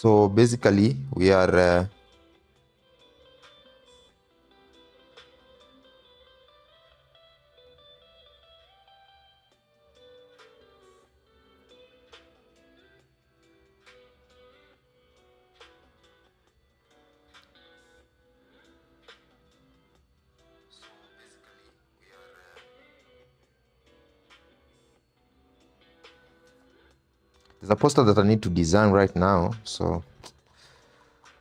So basically we are there's a poster that I need to design right now. So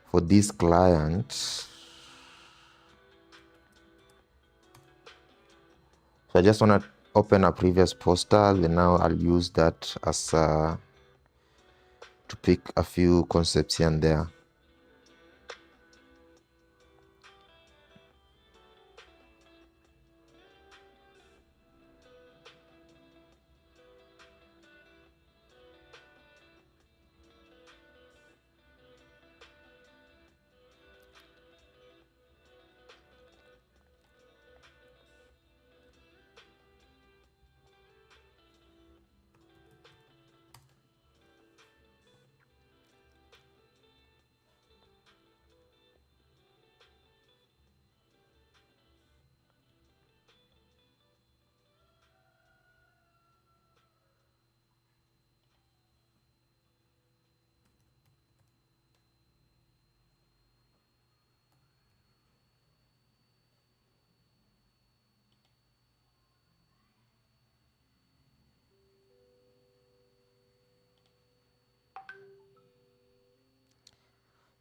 for this client, so I just want to open a previous poster, then now I'll use that as to pick a few concepts here and there.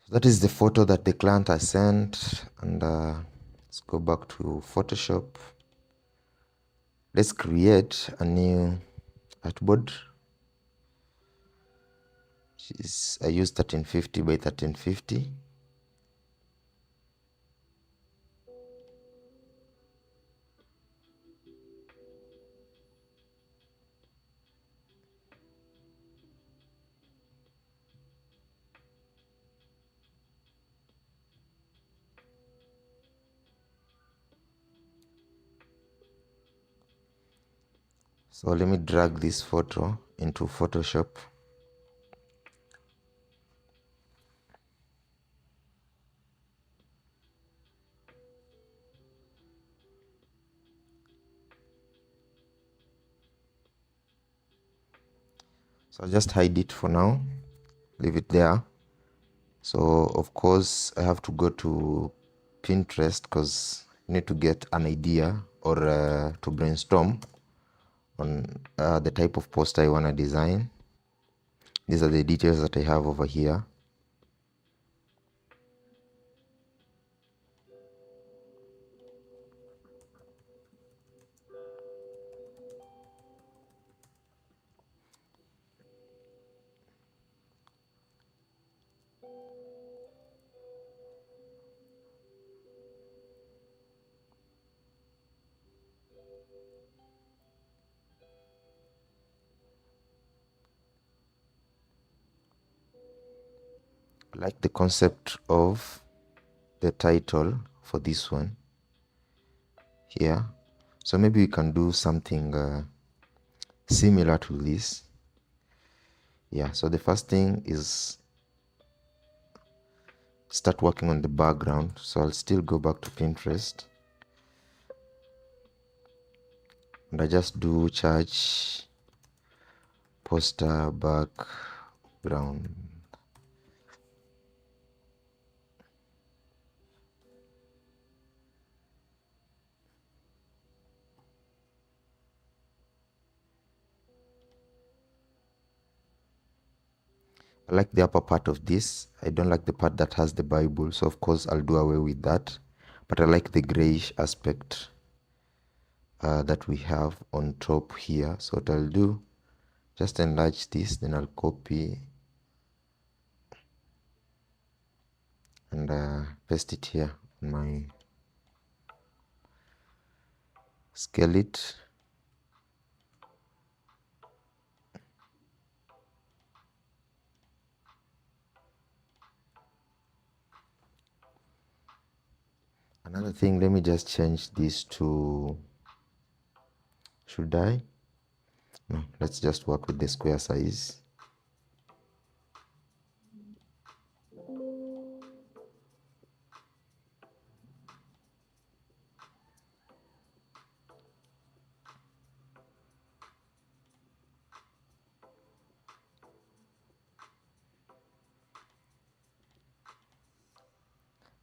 So that is the photo that the client has sent, and let's go back to Photoshop. Let's create a new artboard. I use 1350 by 1350. So let me drag this photo into Photoshop. So I'll just hide it for now, leave it there. So of course I have to go to Pinterest because I need to get an idea or to brainstorm on the type of poster I want to design. These are the details that I have over here. I like the concept of the title for this one here. So maybe we can do something similar to this. Yeah, so the first thing is start working on the background. So I'll still go back to Pinterest and I just do charge poster background. I like the upper part of this. I don't like the part that has the Bible, so of course I'll do away with that. But I like the grayish aspect that we have on top here. So what I'll do, just enlarge this, then I'll copy and paste it here on my scale it. Another thing, let me just change this to, should I? No, let's just work with the square size.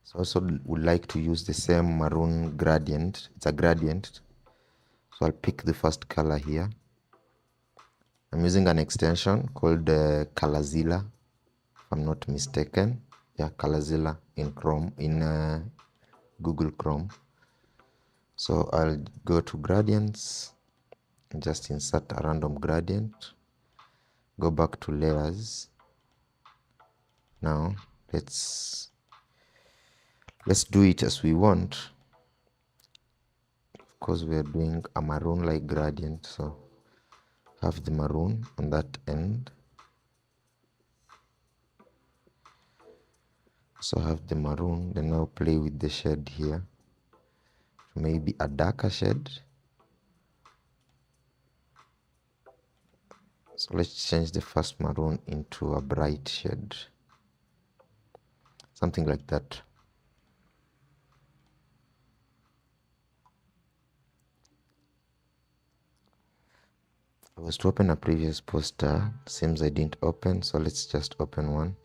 So I also would like to use the same maroon gradient. It's a gradient. So I'll pick the first color here. I'm using an extension called Colorilla, if I'm not mistaken. Yeah, Colorilla in Chrome, in Google Chrome. So I'll go to gradients, just insert a random gradient, go back to layers. Now let's do it as we want. Of course, we are doing a maroon like gradient, so have the maroon on that end. So have the maroon, then now play with the shade here. Maybe a darker shade. So let's change the first maroon into a bright shade. Something like that. I was to open a previous poster. Seems I didn't open, so let's just open one.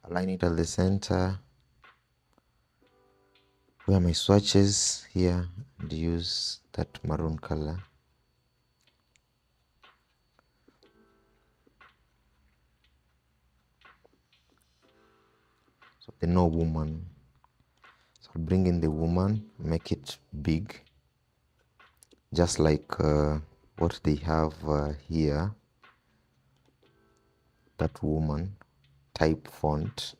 Align it at the center. Where my swatches here and use that maroon color. So the no woman. So I'll bring in the woman, make it big, just like what they have here. That woman type font.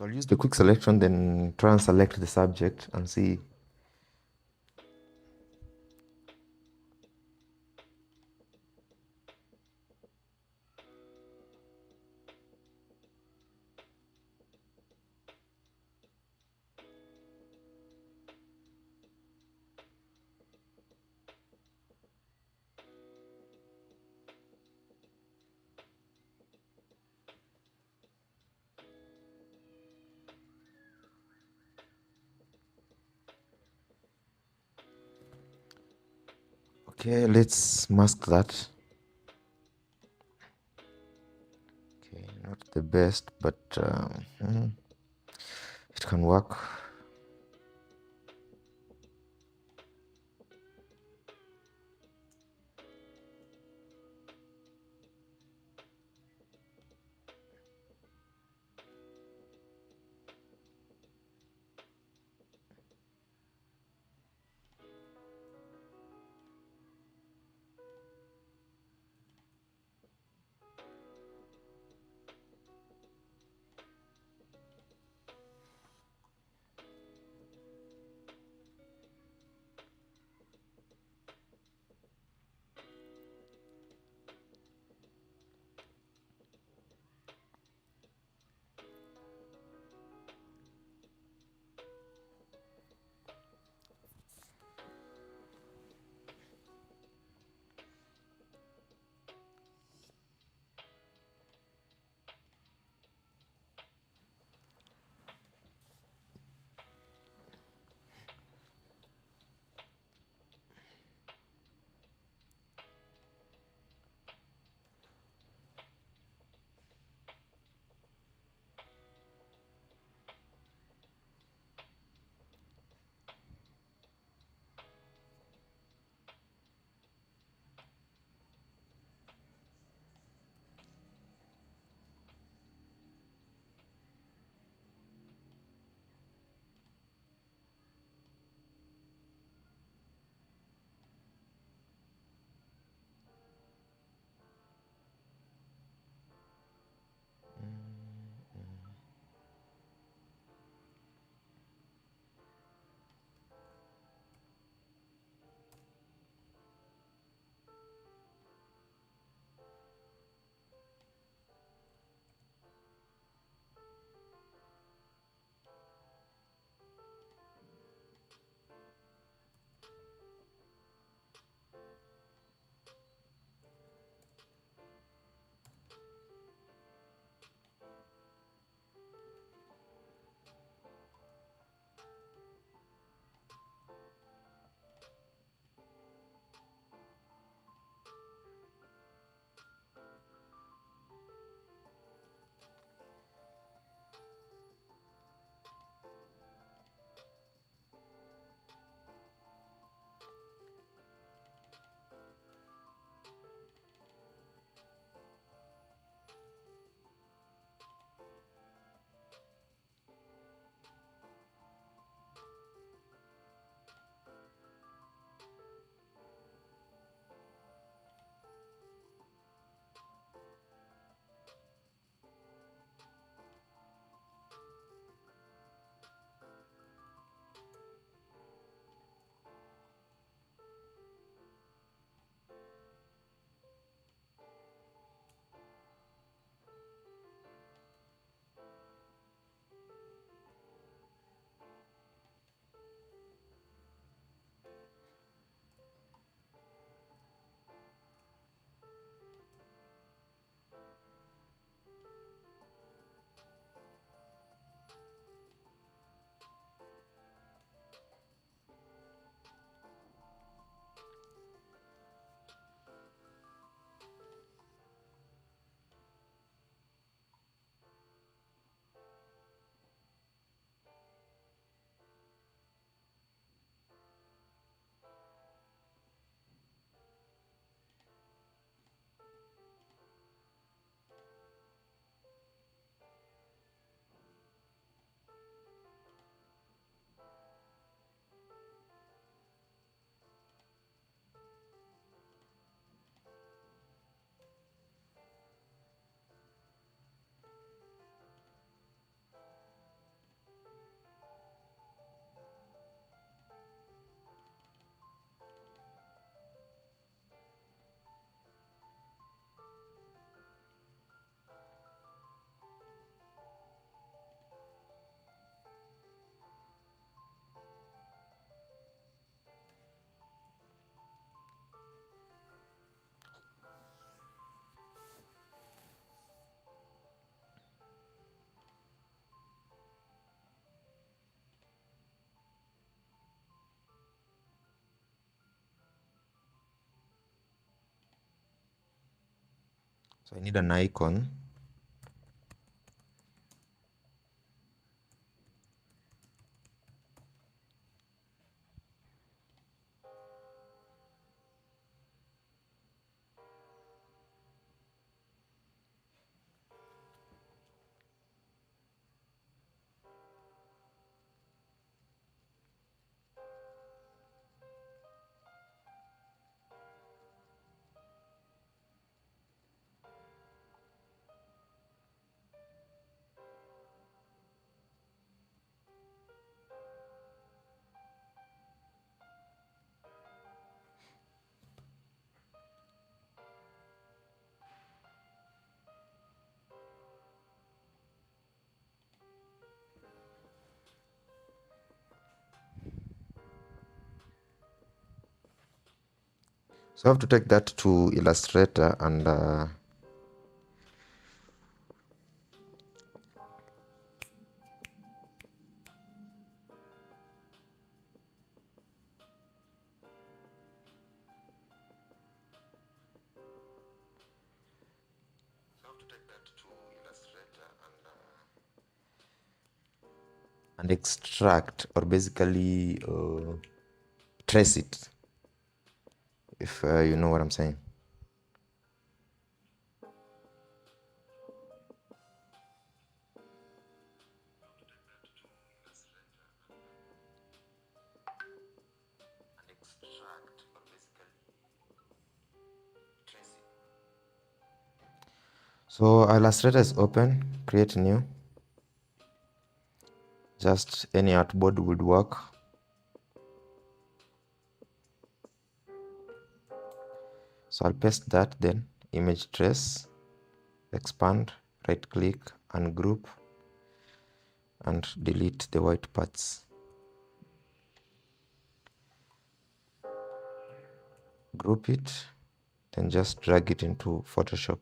So I'll use the quick selection, then try and select the subject and see. Okay, let's mask that. Okay, not the best, but it can work. So I need an icon. So I have to take that to Illustrator and extract, or basically trace it, if you know what I'm saying. So Illustrator is open, create new. Just any artboard would work. So I'll paste that, then image trace, expand, right click, ungroup, and delete the white parts. Group it, then just drag it into Photoshop.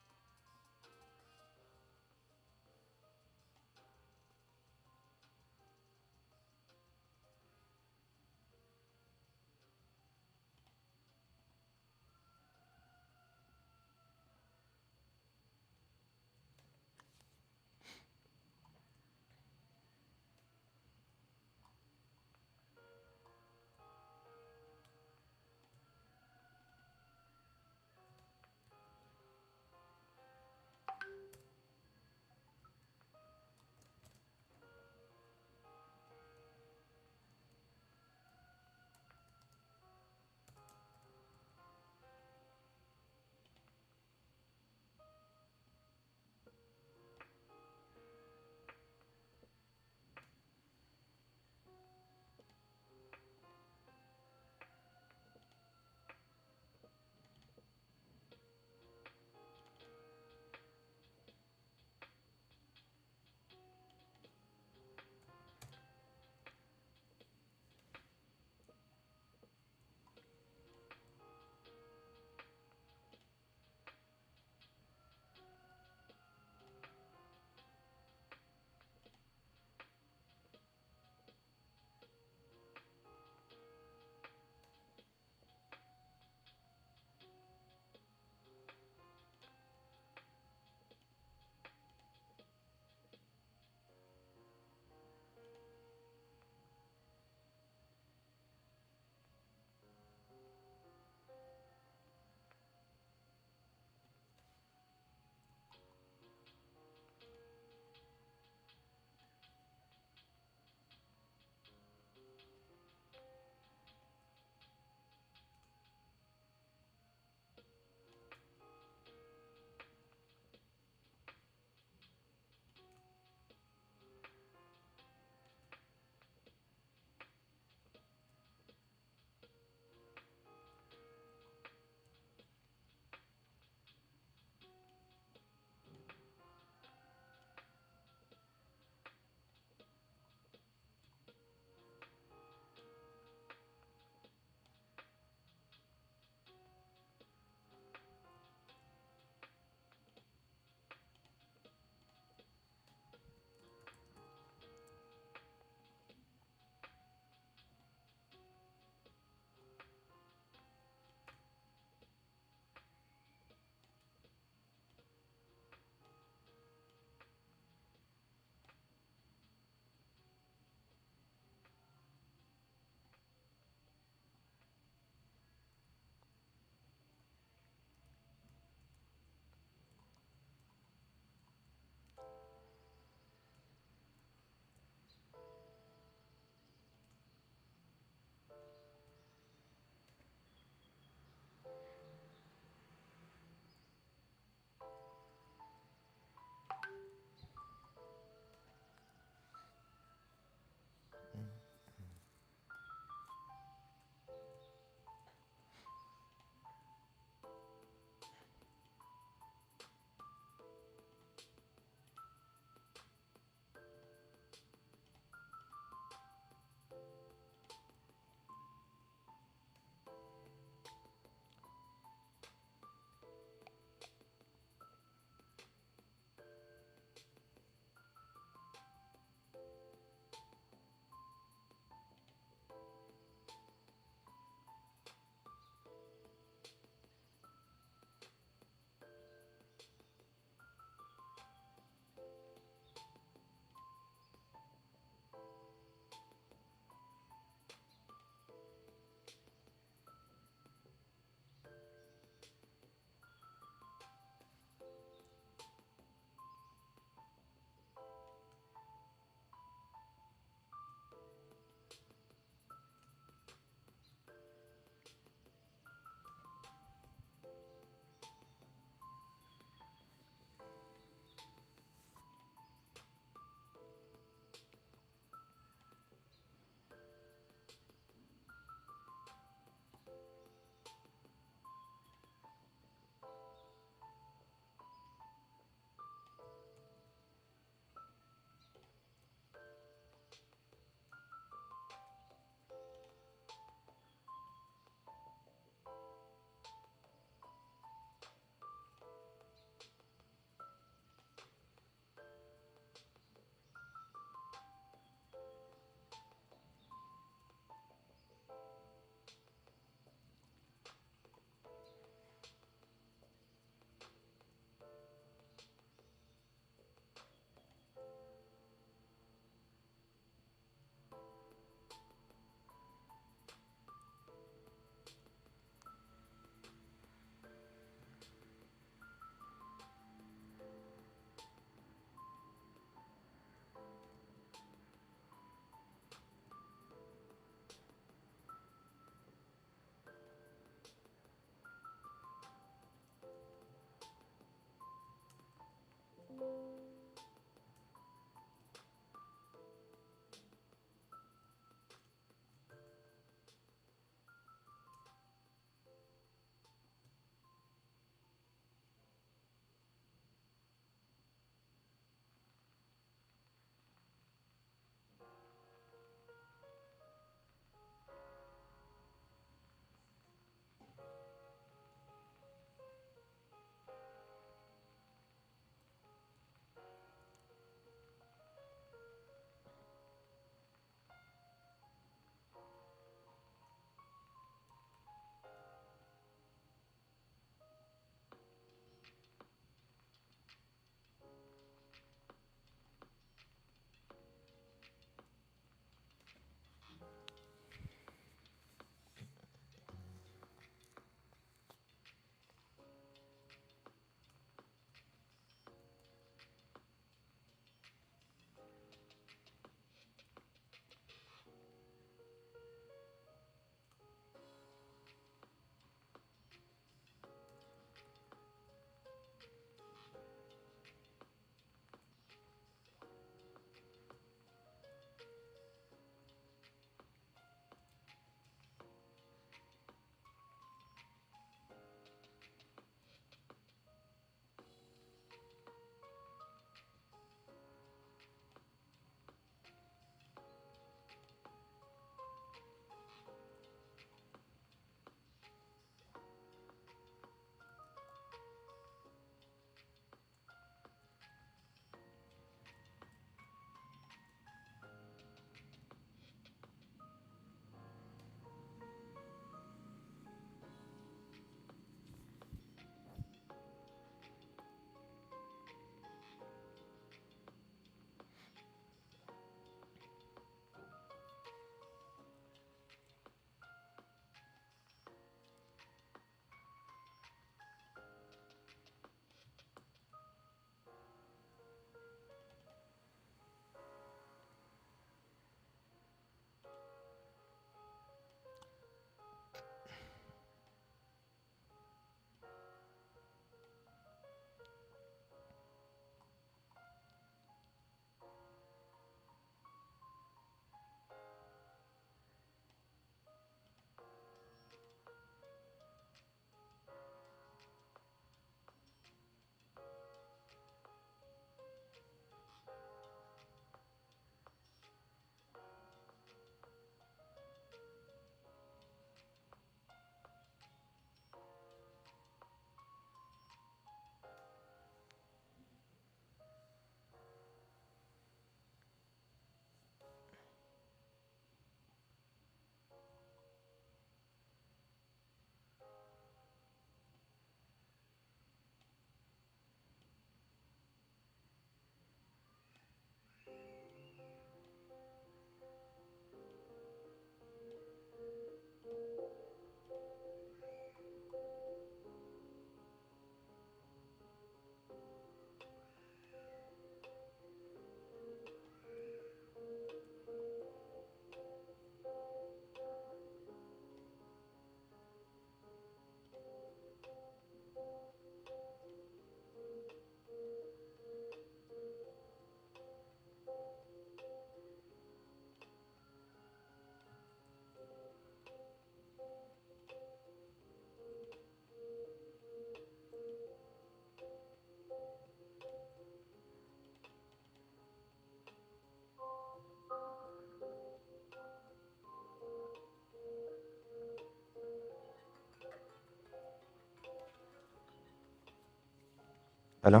Hello?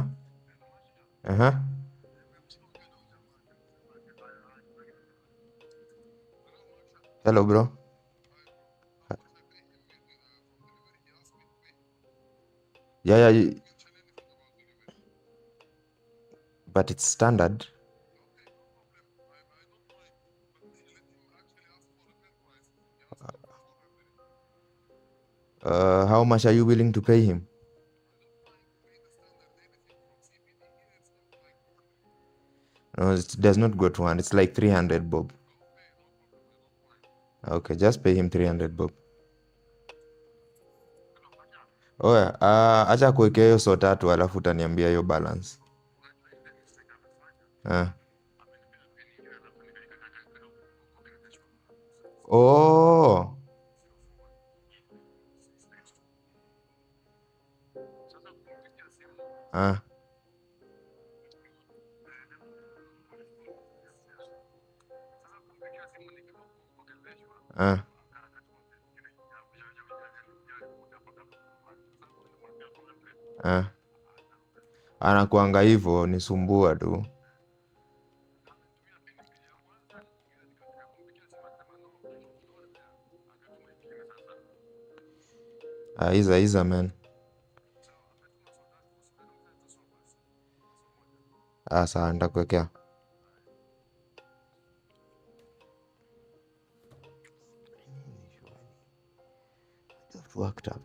Uh-huh. Hello, bro. Yeah, yeah, but it's standard. How much are you willing to pay him? No, it does not go to 100. It's like 300 bob. Okay, just pay him 300 bob. Oya, acha kuwekea hiyo so tatu alafu utaniambia hiyo balance. Ah. Oh. Ah. Ah. Ah. Anakuanga hivyo, ni sumbua tu. Iza man. Sawa, nitakuwekea. Just worked up.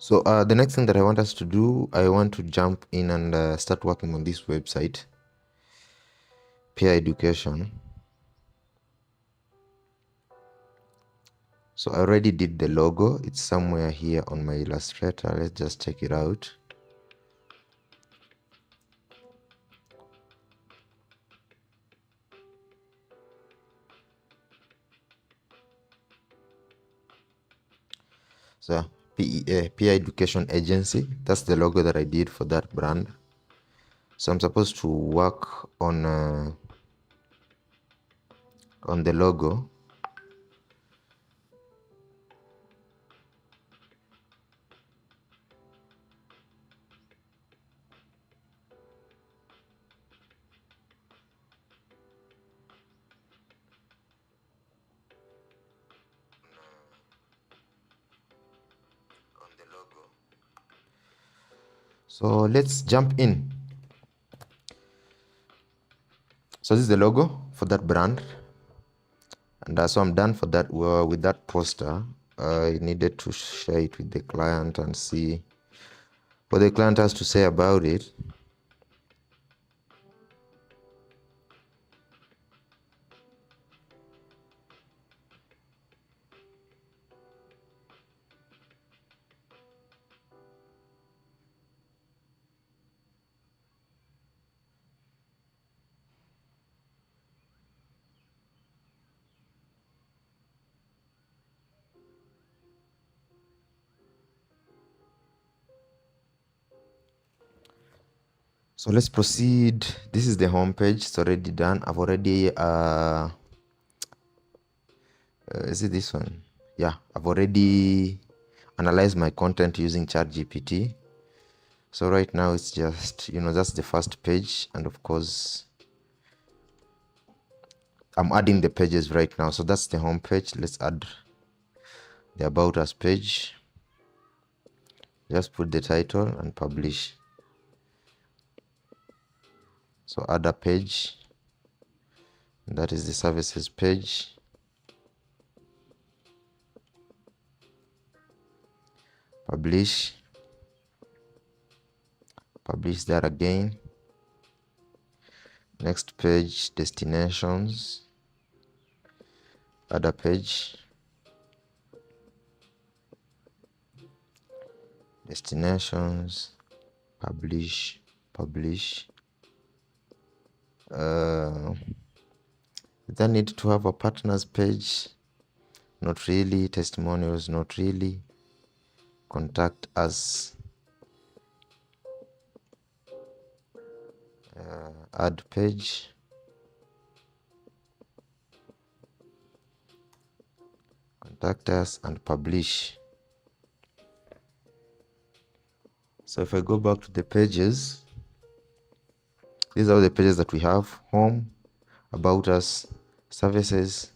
So the next thing that I want us to do, I want to jump in and start working on this website, peer education. So I already did the logo. It's somewhere here on my Illustrator. Let's just check it out. So PEA, Peer Education Agency, that's the logo that I did for that brand. So I'm supposed to work on the logo. So let's jump in. So this is the logo for that brand, and so I'm done for that. With that poster, I needed to share it with the client and see what the client has to say about it. So let's proceed. This is the home page. It's already done. I've already is it this one? Yeah, I've already analyzed my content using ChatGPT. So right now it's just, that's the first page, and of course I'm adding the pages right now. So that's the home page. Let's add the About Us page. Just put the title and publish. So add a page. That is the services page. Publish. Publish that again. Next page, destinations. Add a page. Destinations. Publish. Publish. Does that need to have a partners page? Not really. Testimonials? Not really. Contact us. Add page. Contact us and publish. So if I go back to the pages, these are the pages that we have: home, about us, services,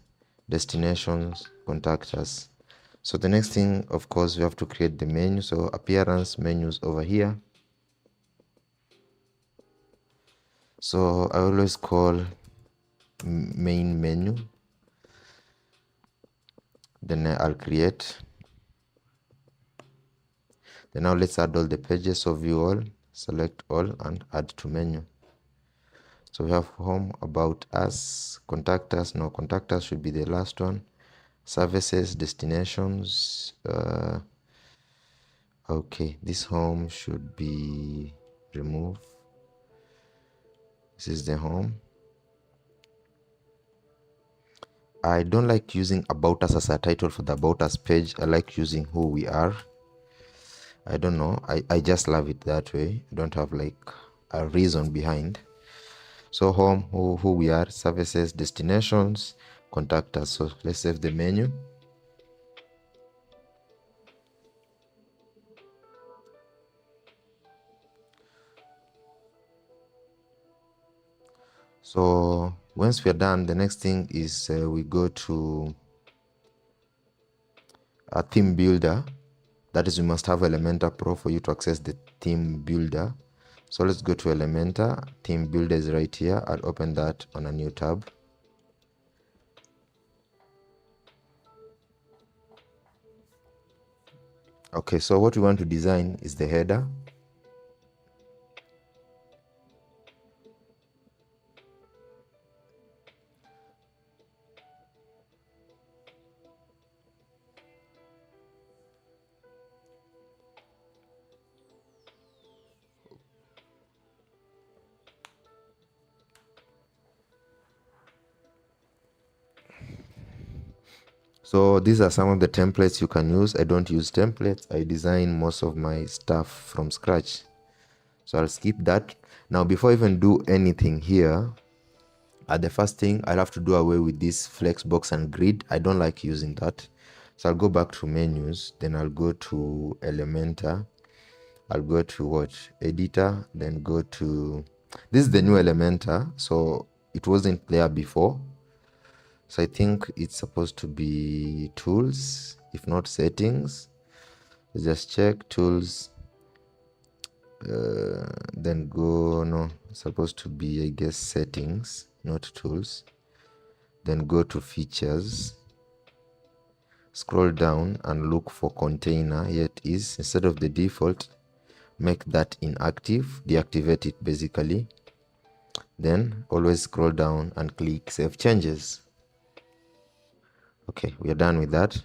destinations, contact us. So the next thing, of course, we have to create the menu. So appearance, menus over here. So I always call main menu. Then I'll create. Then now let's add all the pages. So view all, select all, and add to menu. So we have home, about us, contact us. No, contact us should be the last one. Services, destinations. Okay, this home should be removed. This is the home. I don't like using about us as a title for the about us page. I like using who we are. I don't know. I just love it that way. I don't have like a reason behind. So home, who we are, services, destinations, contact us. So let's save the menu. So once we are done, the next thing is we go to a theme builder. That is, we must have Elementor Pro for you to access the theme builder. So let's go to Elementor. Theme builder is right here. I'll open that on a new tab. Okay, so what we want to design is the header. So these are some of the templates you can use. I don't use templates. I design most of my stuff from scratch. So I'll skip that. Now, before I even do anything here, the first thing I'll have to do away with this flexbox and grid. I don't like using that. So I'll go back to menus, then I'll go to Elementor. I'll go to what? Editor, then go to, this is the new Elementor. So it wasn't there before. So I think it's supposed to be tools, if not settings. Let's just check tools. Then go, no, it's supposed to be, I guess, settings, not tools. Then go to features. Scroll down and look for container. Here it is. Instead of the default, make that inactive. Deactivate it basically. Then always scroll down and click save changes. Okay, we are done with that.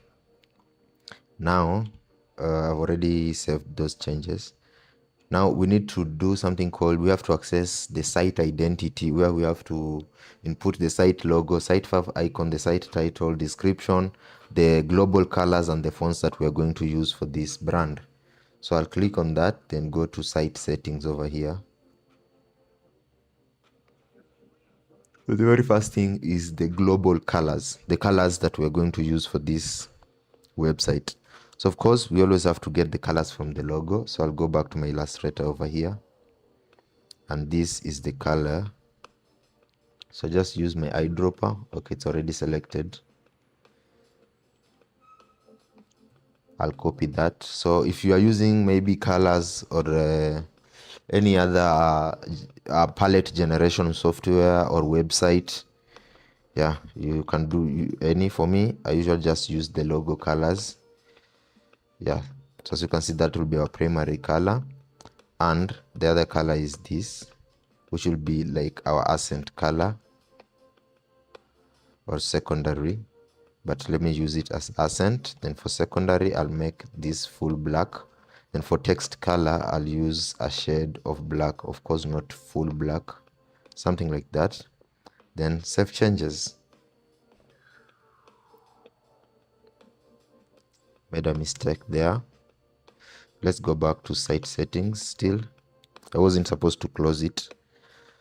Now I've already saved those changes. Now we need to do something called, we have to access the site identity, where we have to input the site logo, site fav icon, the site title, description, the global colors, and the fonts that we are going to use for this brand. So I'll click on that, then go to site settings over here. So the very first thing is the global colors, the colors that we're going to use for this website. So of course, we always have to get the colors from the logo. So I'll go back to my Illustrator over here. And this is the color. So just use my eyedropper. Okay, it's already selected. I'll copy that. So if you are using maybe colors or any other palette generation software or website, yeah, you can do any. For me, I usually just use the logo colors. Yeah, so as you can see, that will be our primary color, and the other color is this, which will be like our accent color or secondary, but let me use it as accent. Then for secondary, I'll make this full black. Then for text color, I'll use a shade of black, of course not full black, something like that. Then save changes. Made a mistake there. Let's go back to site settings. Still, I wasn't supposed to close it,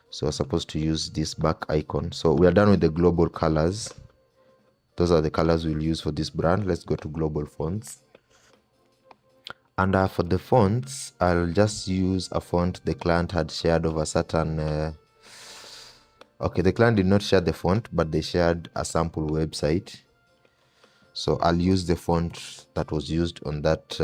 so I'm supposed to use this back icon. So we are done with the global colors. Those are the colors we'll use for this brand. Let's go to global fonts. And for the fonts, I'll just use a font the client had shared over certain. Okay, the client did not share the font, but they shared a sample website. So I'll use the font that was used on that.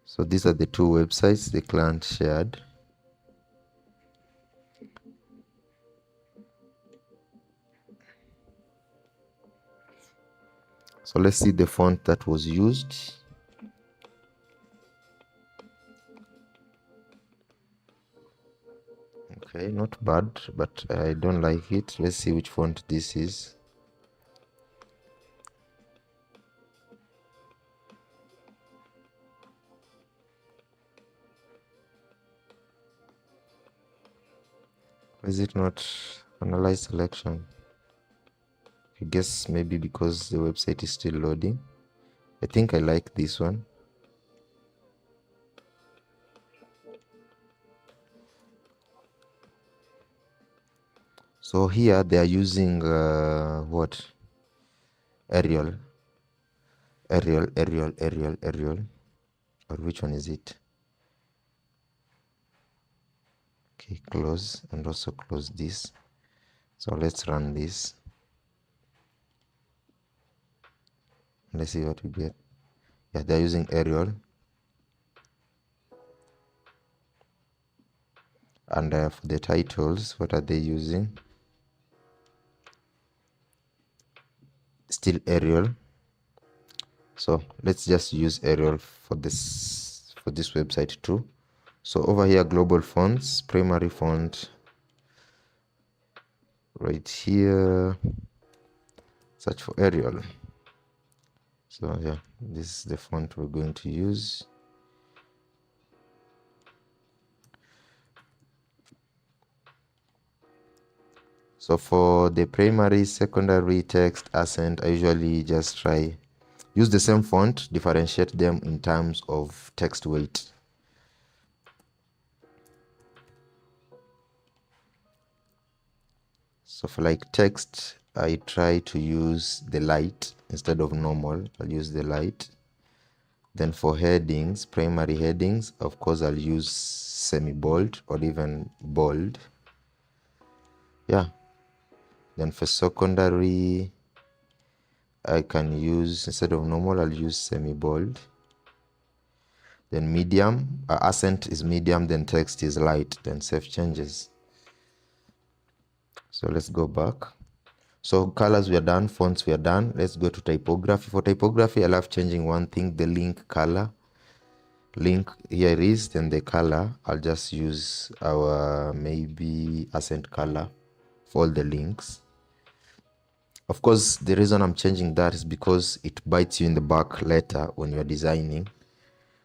So these are the two websites the client shared. So let's see the font that was used. Okay, not bad, but I don't like it. Let's see which font this is. Is it not analyze selection? I guess maybe because the website is still loading. I think I like this one. So here they are using what? Arial. Or which one is it? Okay, close, and also close this. So let's run this. Let's see what we get. Yeah, they're using Arial. And for the titles, what are they using? Still Arial. So let's just use Arial for this website too. So over here, global fonts, primary font, right here, search for Arial. So yeah, this is the font we're going to use. So for the primary, secondary, text, accent, I usually just use the same font, differentiate them in terms of text weight. So for like text, I try to use the light instead of normal. I'll use the light. Then for headings, primary headings, of course, I'll use semi-bold or even bold. Yeah. Then for secondary, I can use, instead of normal, I'll use semi-bold. Then medium, accent is medium, then text is light, then save changes. So let's go back. So colors we are done, fonts we are done. Let's go to typography. For typography, I love changing one thing, the link color. Link, here it is, then the color. I'll just use our maybe accent color for all the links. Of course, the reason I'm changing that is because it bites you in the back later when you're designing.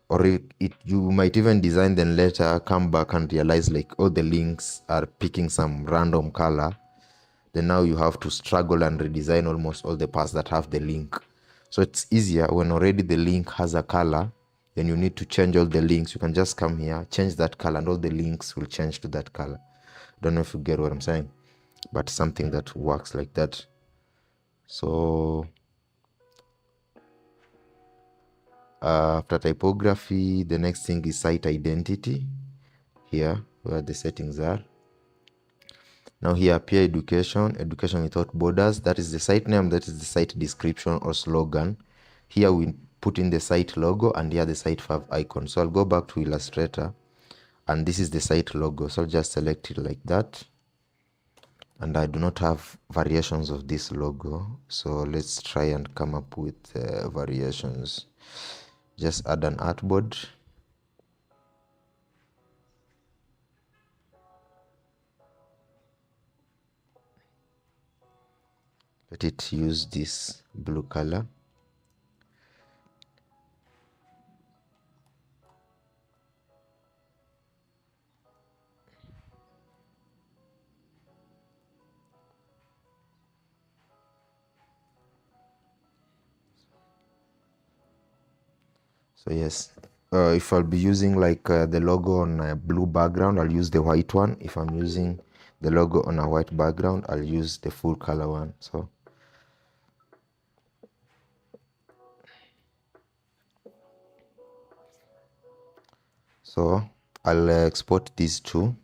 Or you might even design then later come back and realize like, oh, the links are picking some random color. Then now you have to struggle and redesign almost all the parts that have the link. So it's easier when already the link has a color, then you need to change all the links. You can just come here, change that color, and all the links will change to that color. Don't know if you get what I'm saying, but something that works like that. So after typography, the next thing is site identity. Here, where the settings are. Now here appear education without borders. That is the site name, that is the site description or slogan. Here we put in the site logo and here the site fav icon. So I'll go back to Illustrator and this is the site logo. So I'll just select it like that. And I do not have variations of this logo. So let's try and come up with variations. Just add an artboard. Let it use this blue color. So yes, if I'll be using like the logo on a blue background, I'll use the white one. If I'm using the logo on a white background, I'll use the full color one. So I'll export these two,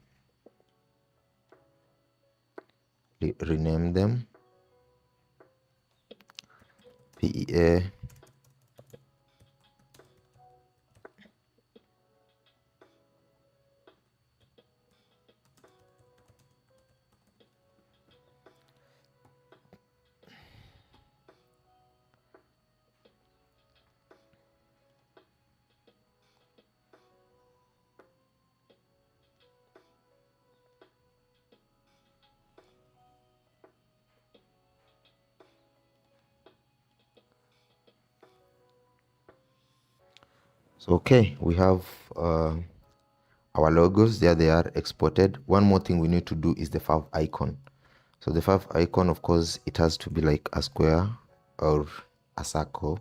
rename them PEA. So okay, we have our logos. There they are exported. One more thing we need to do is the fav icon. So the fav icon, of course, it has to be like a square or a circle.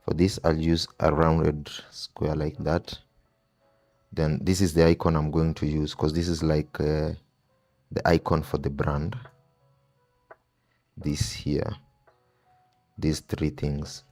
For this, I'll use a rounded square like that. Then this is the icon I'm going to use because this is like the icon for the brand. This here, these three things.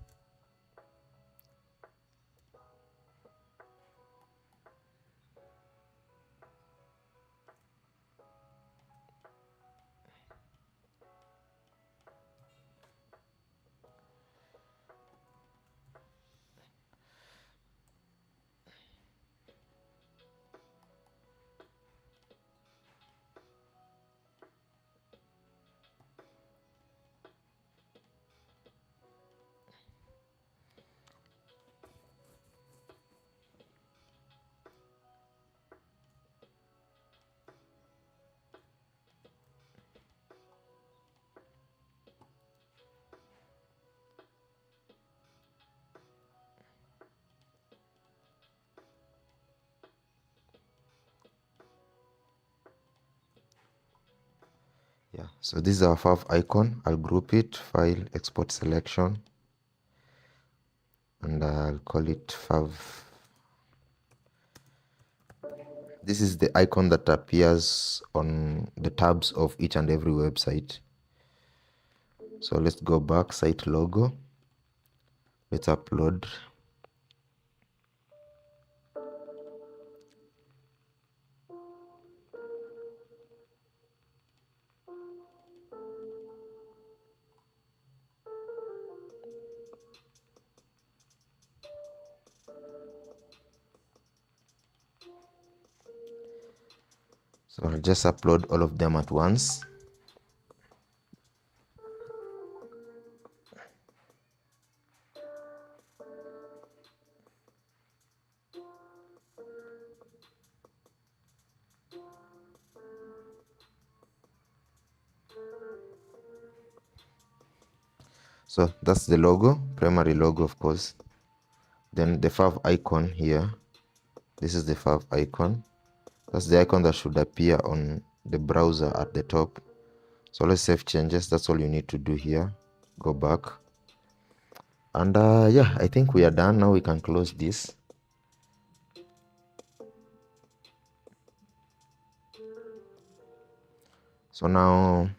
Yeah, so this is our fav icon. I'll group it, file, export selection, and I'll call it fav. This is the icon that appears on the tabs of each and every website. So let's go back, site logo. Let's upload. So I'll just upload all of them at once. So that's the logo, primary logo, of course. Then the fav icon here. This is the fav icon. That's the icon that should appear on the browser at the top. So let's save changes. That's all you need to do here. Go back. And yeah, I think we are done. Now we can close this. So now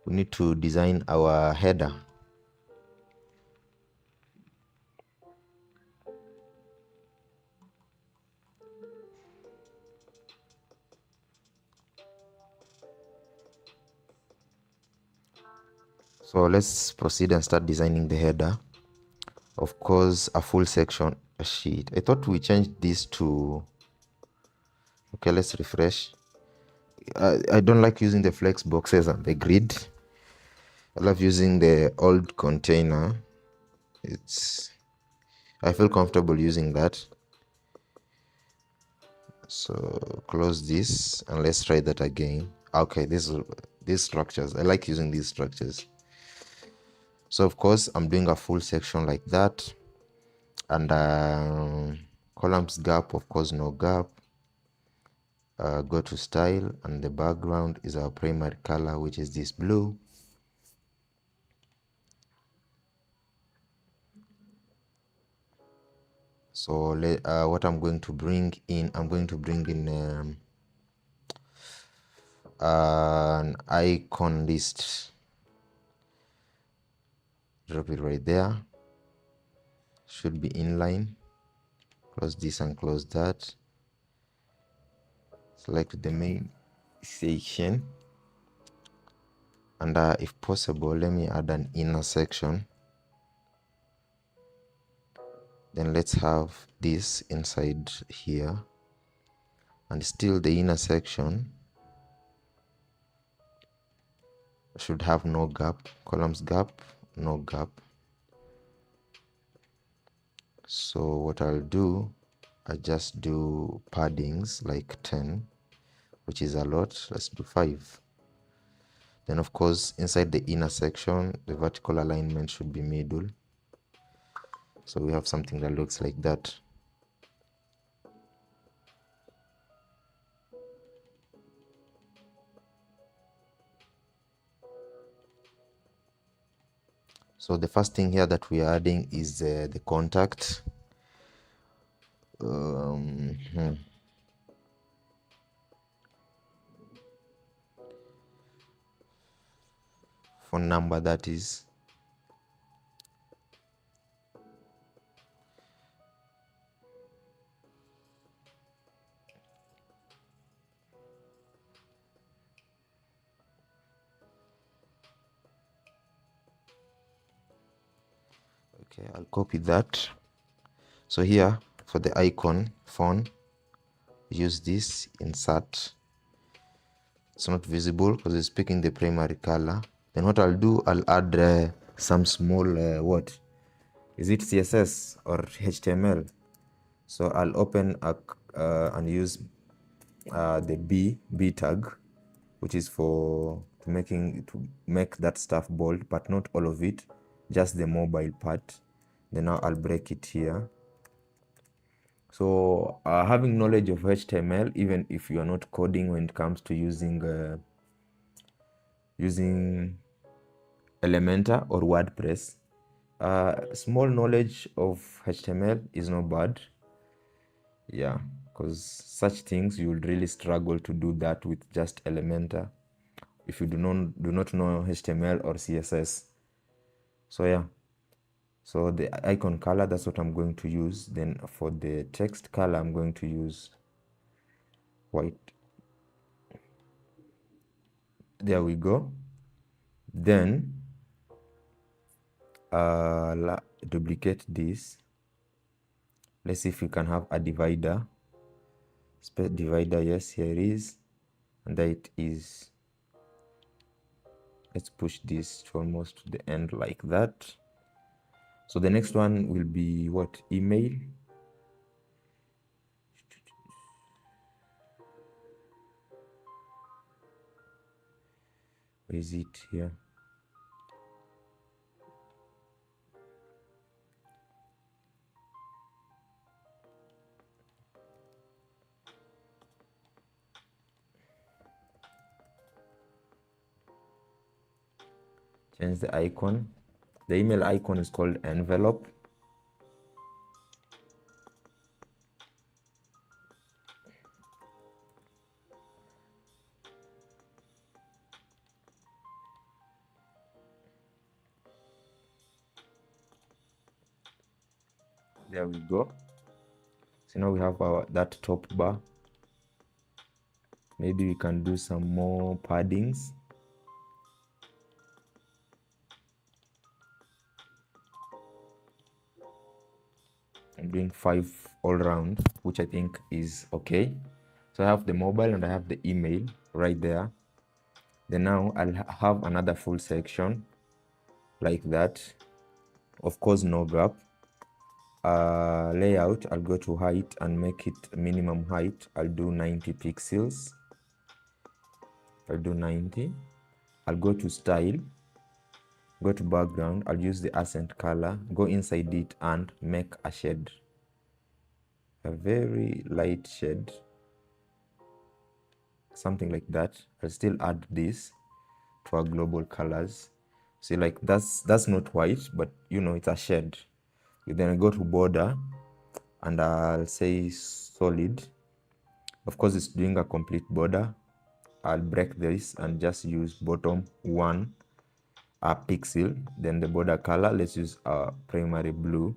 we need to design our header. So let's proceed and start designing the header. Of course, a full section sheet. I thought we changed this to, okay, let's refresh. I don't like using the flex boxes and the grid. I love using the old container. I feel comfortable using that. So close this and let's try that again. Okay, these structures, I like using these structures. So of course I'm doing a full section like that, and columns gap, of course no gap. Go to style, and the background is our primary color, which is this blue. So what I'm going to bring in, an icon list. Drop it right there. Should be inline. Close this and close that. Select the main section, and if possible, let me add an inner section. Then let's have this inside here, and still the inner section should have no gap. Columns gap, no gap. So what I'll do, I just do paddings like 10, which is a lot. Let's do 5. Then of course inside the inner section, the vertical alignment should be middle. So we have something that looks like that. So the first thing here that we are adding is the contact. Phone number, that is. Okay, I'll copy that. So here for the icon phone, use this, insert. It's not visible because it's picking the primary color. Then what I'll do, I'll add some small what is it, CSS or HTML. So I'll open and use the B tag, which is to make that stuff bold, but not all of it, just the mobile part. Then now I'll break it here. So having knowledge of HTML, even if you are not coding, when it comes to using using Elementor or WordPress. Small knowledge of HTML is not bad. Yeah, because such things you will really struggle to do that with just Elementor if you do not know HTML or CSS. So yeah, so the icon color, that's what I'm going to use. Then for the text color, I'm going to use white. There we go. Then duplicate this. Let's see if we can have a divider. Space divider, yes, here it is. And there it is. Let's push this to almost to the end like that. So the next one will be what? Email. Where is it here? Change the icon. The email icon is called envelope. There we go. So now we have that top bar. Maybe we can do some more paddings. I'm doing 5 all round, which I think is okay. So I have the mobile and I have the email right there. Then now I'll have another full section like that. Of course, no gap. Layout, I'll go to height and make it minimum height. I'll do 90 pixels. I'll do 90. I'll go to style, go to background. I'll use the accent color, go inside it and make a shade, a very light shade, something like that. I'll still add this to our global colors. See, like that's not white, but you know, it's a shade. Then I go to border and I'll say solid. Of course, it's doing a complete border. I'll break this and just use bottom 1 pixel. Then the border color, let's use a primary blue.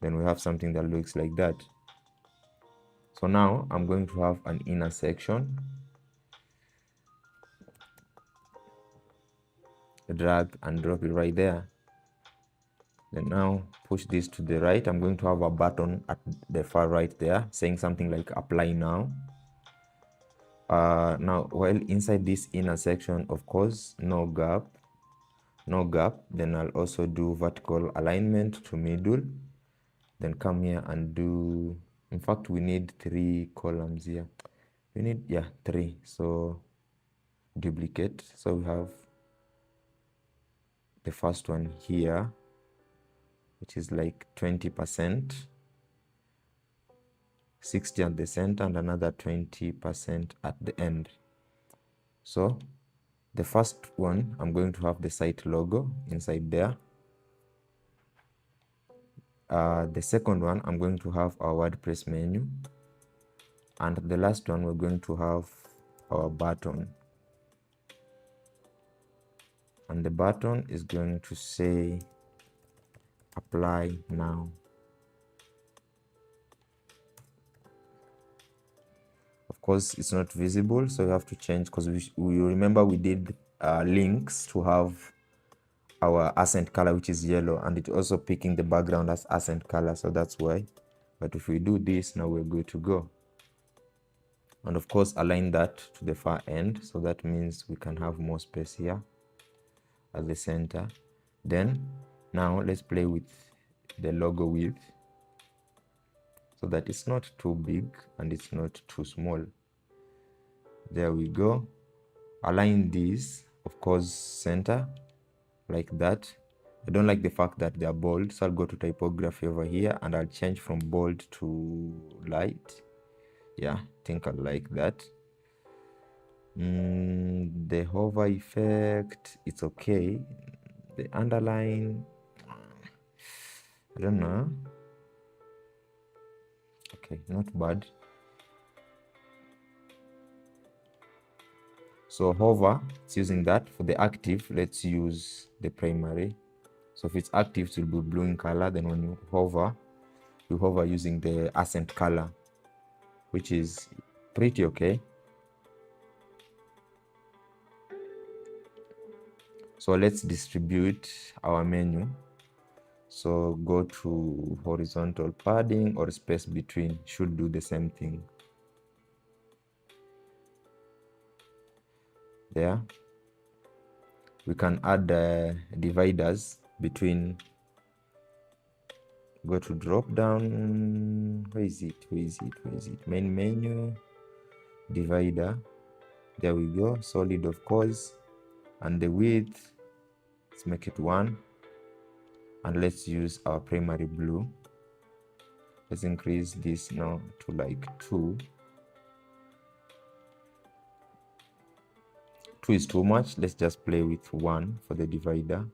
Then we have something that looks like that. So now I'm going to have an inner section. Drag and drop it right there. Then now push this to the right. I'm going to have a button at the far right there saying something like apply now. Now while inside this inner section, of course, no gap. Then I'll also do vertical alignment to middle. Then come here and do, in fact, we need 3 columns here. We need, yeah, 3. So duplicate. So we have the first one here, which is like 20%, 60 at the center, and another 20% at the end. So the first one, I'm going to have the site logo inside there. The second one, I'm going to have our WordPress menu. And the last one, we're going to have our button. And the button is going to say apply now. Of course, it's not visible, so you have to change, because we remember we did links to have our accent color, which is yellow, and it's also picking the background as accent color, so that's why. But if we do this, now we're good to go. And of course, align that to the far end, so that means we can have more space here at the center. Then now let's play with the logo width so that it's not too big and it's not too small. There we go. Align these, of course, center like that. I don't like the fact that they are bold, so I'll go to typography over here and I'll change from bold to light. Yeah, I think I like that. The hover effect, it's okay. The underline, I don't know. Okay, not bad. So hover, it's using that. For the active, let's use the primary. So if it's active, it will be blue in color. Then when you hover using the accent color, which is pretty okay. So let's distribute our menu. So go to horizontal padding or space between, should do the same thing. There. We can add dividers between. Go to drop down. Where is it? Main menu, divider. There we go. Solid, of course. And the width, let's make it 1. And let's use our primary blue. Let's increase this now to like 2. 2 is too much. Let's just play with 1 for the divider.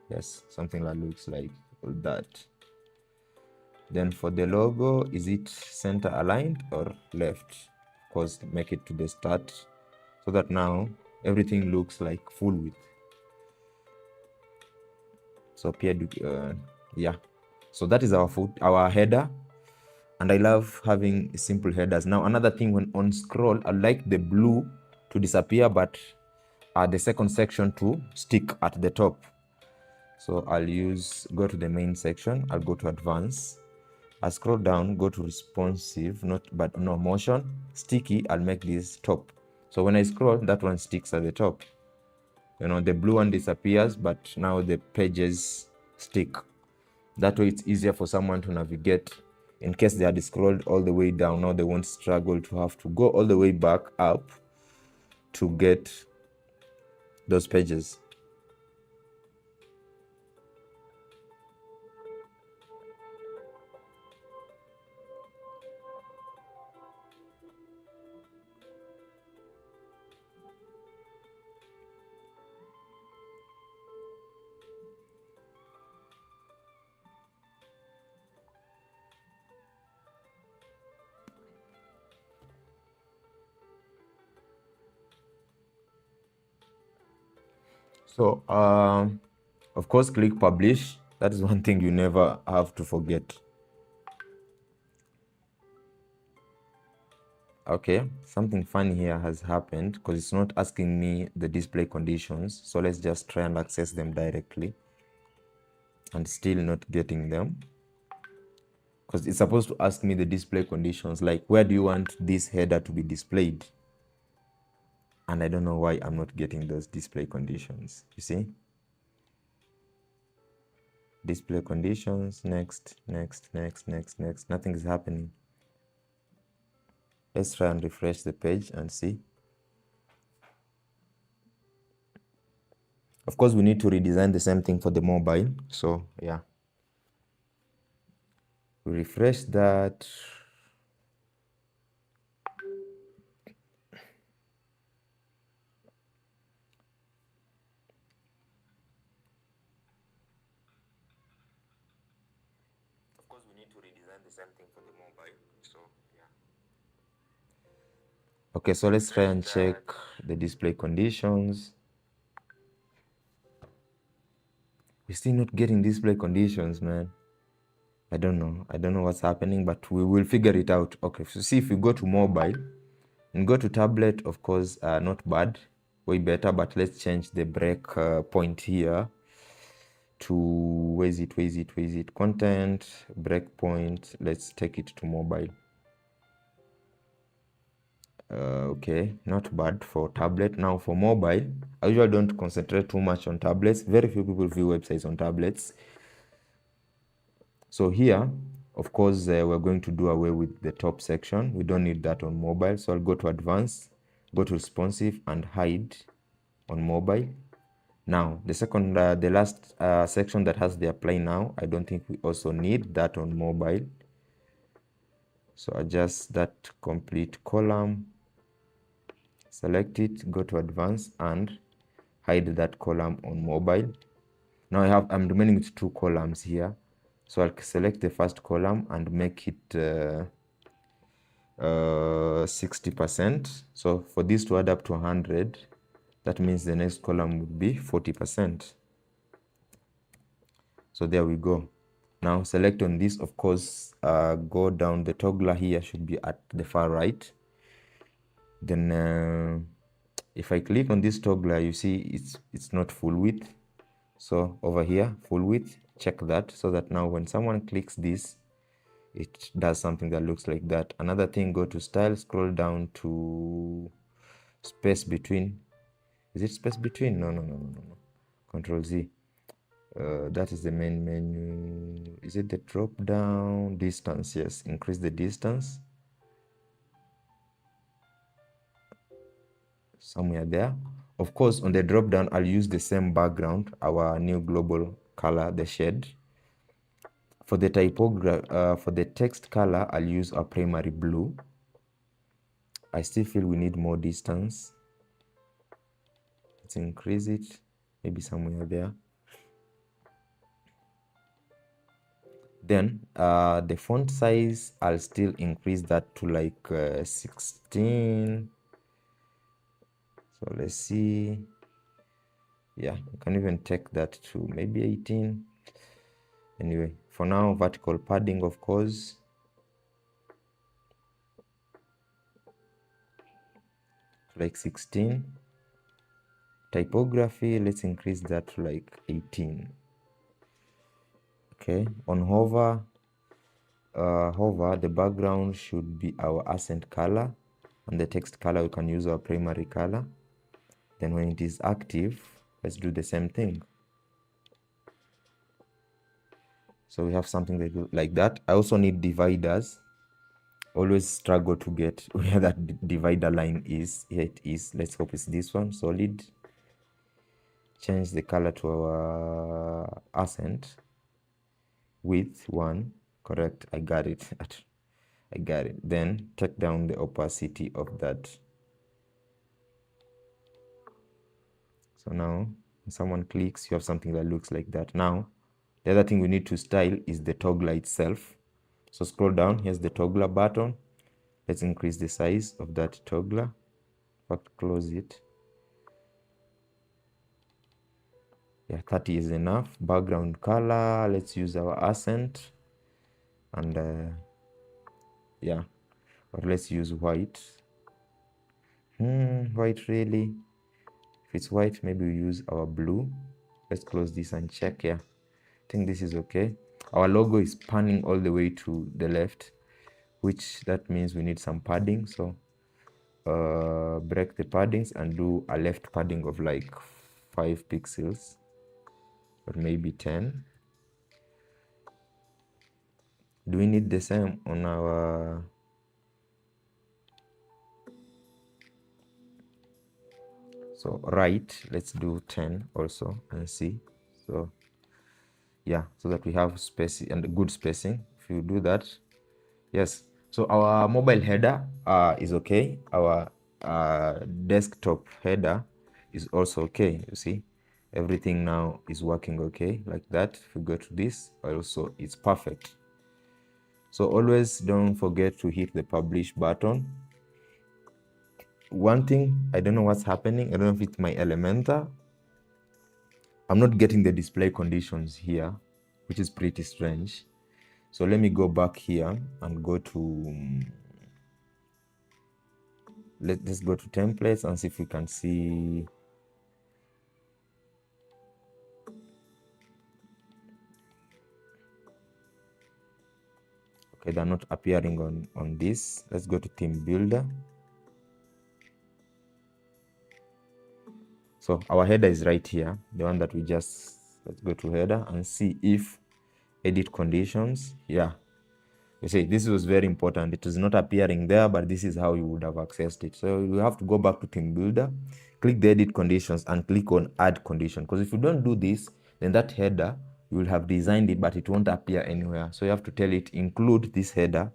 Yes, something that looks like that. Then for the logo, is it center aligned or left? Of course, make it to the start so that now everything looks like full width. So yeah. So that is our header. And I love having simple headers. Now, another thing, when on scroll, I like the blue to disappear, but the second section to stick at the top. So I'll go to the main section. I'll go to advanced. I scroll down, go to responsive, but no motion. Sticky, I'll make this top. So when I scroll, that one sticks at the top. The blue one disappears, but now the pages stick. That way it's easier for someone to navigate. In case they had scrolled all the way down, now they won't struggle to have to go all the way back up to get those pages. So, of course, click publish. That is one thing you never have to forget. Okay, something funny here has happened because it's not asking me the display conditions. So let's just try and access them directly, and still not getting them. Because it's supposed to ask me the display conditions, like where do you want this header to be displayed? And I don't know why I'm not getting those display conditions. You see? Display conditions, next. Nothing is happening. Let's try and refresh the page and see. Of course, we need to redesign the same thing for the mobile. So yeah, we refresh that. Of course, we need to redesign the same thing for the mobile. So yeah. Okay, so let's try and check the display conditions. We're still not getting display conditions, man. I don't know what's happening, but we will figure it out. Okay, so see, if we go to mobile and go to tablet, of course, not bad, way better, but let's change the break point here to, where is it? Content, breakpoint, let's take it to mobile. Okay, not bad for tablet. Now for mobile, I usually don't concentrate too much on tablets. Very few people view websites on tablets. So here, of course, we're going to do away with the top section. We don't need that on mobile. So I'll go to advanced, go to responsive, and hide on mobile. Now, the last section that has the apply now, I don't think we also need that on mobile. So adjust that complete column. select it, go to advanced and hide that column on mobile. Now I'm remaining with 2 columns here. So I'll select the first column and make it 60%. So for this to add up to 100, that means the next column would be 40%. So there we go. Now select on this, of course, go down. The toggler here should be at the far right. Then if I click on this toggler, you see it's not full width. So over here, full width, check that, so that now when someone clicks this, it does something that looks like that. Another thing, go to style, scroll down to space between. Is it space between? No. Control Z. That is the main menu. Is it the drop down? Distance, yes. Increase the distance. Somewhere there. Of course, on the drop down, I'll use the same background, our new global color, the shade. For the for the text color, I'll use a primary blue. I still feel we need more distance. Let's increase it, maybe somewhere there. Then the font size, I'll still increase that to like 16. So let's see. Yeah, you can even take that to maybe 18. Anyway, for now, vertical padding, of course. Like 16. Typography, let's increase that to like 18. Okay, on hover, the background should be our accent color, and the text color we can use our primary color. Then when it is active, let's do the same thing. So we have something like that. I also need dividers. Always struggle to get where that divider line is. Here it is. Let's hope it's this one, solid. Change the color to our accent. Width 1, correct. I got it. I got it. Then take down the opacity of that. So now when someone clicks, you have something that looks like that. Now the other thing we need to style is the toggler itself. So scroll down, here's the toggler button. Let's increase the size of that toggler. In fact, close it. Yeah, 30 is enough. Background color, let's use our accent. And yeah, or let's use white. White, really? If it's white, maybe we use our blue. Let's close this and check. Yeah, I think this is okay. Our logo is panning all the way to the left, which that means we need some padding. So break the paddings and do a left padding of like 5 pixels or maybe 10. Do we need the same on our so right? Let's do 10 also and see. So yeah, so that we have space and good spacing. If you do that, yes. So our mobile header is okay. Our desktop header is also okay. You see, everything now is working okay like that. If you go to this, also it's perfect. So always don't forget to hit the publish button. One thing, I don't know what's happening. I don't know if it's my Elementor. I'm not getting the display conditions here, which is pretty strange. So let me go back here and go to, let's go to templates and see if we can see. Okay, they're not appearing on this. Let's go to theme builder. So our header is right here, the one that we just, let's go to header and see if edit conditions. Yeah, you see, this was very important. It is not appearing there, but this is how you would have accessed it. So you have to go back to theme builder, click the edit conditions and click on add condition. Because if you don't do this, then that header, you will have designed it, but it won't appear anywhere. So you have to tell it, include this header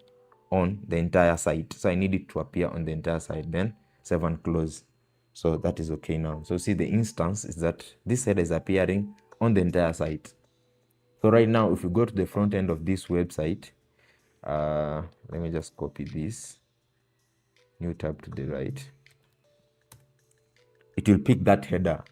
on the entire site. So I need it to appear on the entire site. Then save and close. So that is okay now. So see, the instance is that this header is appearing on the entire site. So right now, if you go to the front end of this website, let me just copy this, new tab to the right. It will pick that header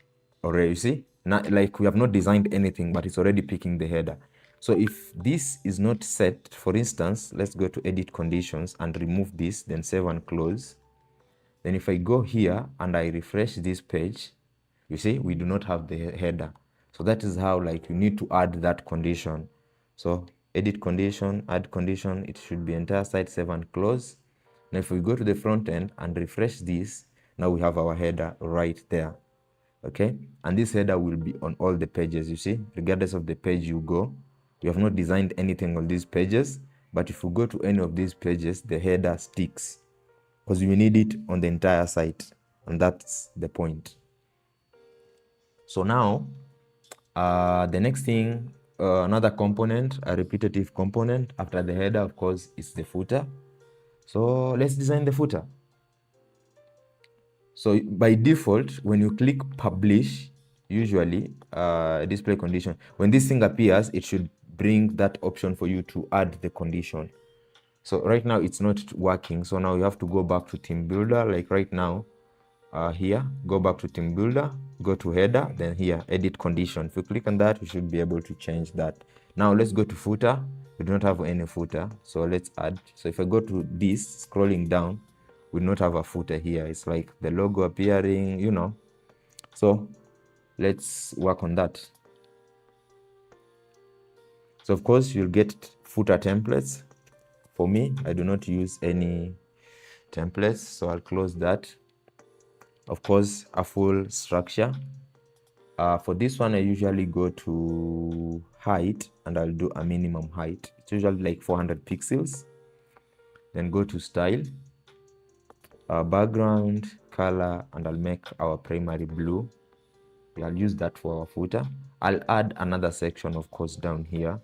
already. You see, not like we have not designed anything, but it's already picking the header. So if this is not set, for instance, let's go to edit conditions and remove this, then save and close. Then if I go here and I refresh this page, you see, we do not have the header. So that is how, like, you need to add that condition. So edit condition, add condition, it should be entire site, save and close. Now if we go to the front end and refresh this, now we have our header right there. Okay, and this header will be on all the pages, you see, regardless of the page you go. We have not designed anything on these pages, but if you go to any of these pages, the header sticks because we need it on the entire site, and that's the point. So now the next thing, another component, a repetitive component after the header, of course, is the footer. So let's design the footer. So by default, when you click publish, usually display condition, when this thing appears, it should bring that option for you to add the condition. So right now it's not working. So now you have to go back to team builder. Like right now, here, go back to team builder, go to header, then here, edit condition. If you click on that, you should be able to change that. Now let's go to footer. We do not have any footer, so let's add. So if I go to this, scrolling down, we do not have a footer here. It's like the logo appearing, you know. So let's work on that. So of course, you'll get footer templates. For me, I do not use any templates, so I'll close that. Of course, a full structure. For this one, I usually go to height and I'll do a minimum height. It's usually like 400 pixels. Then go to style, background, color, and I'll make our primary blue. I'll use that for our footer. I'll add another section, of course, down here.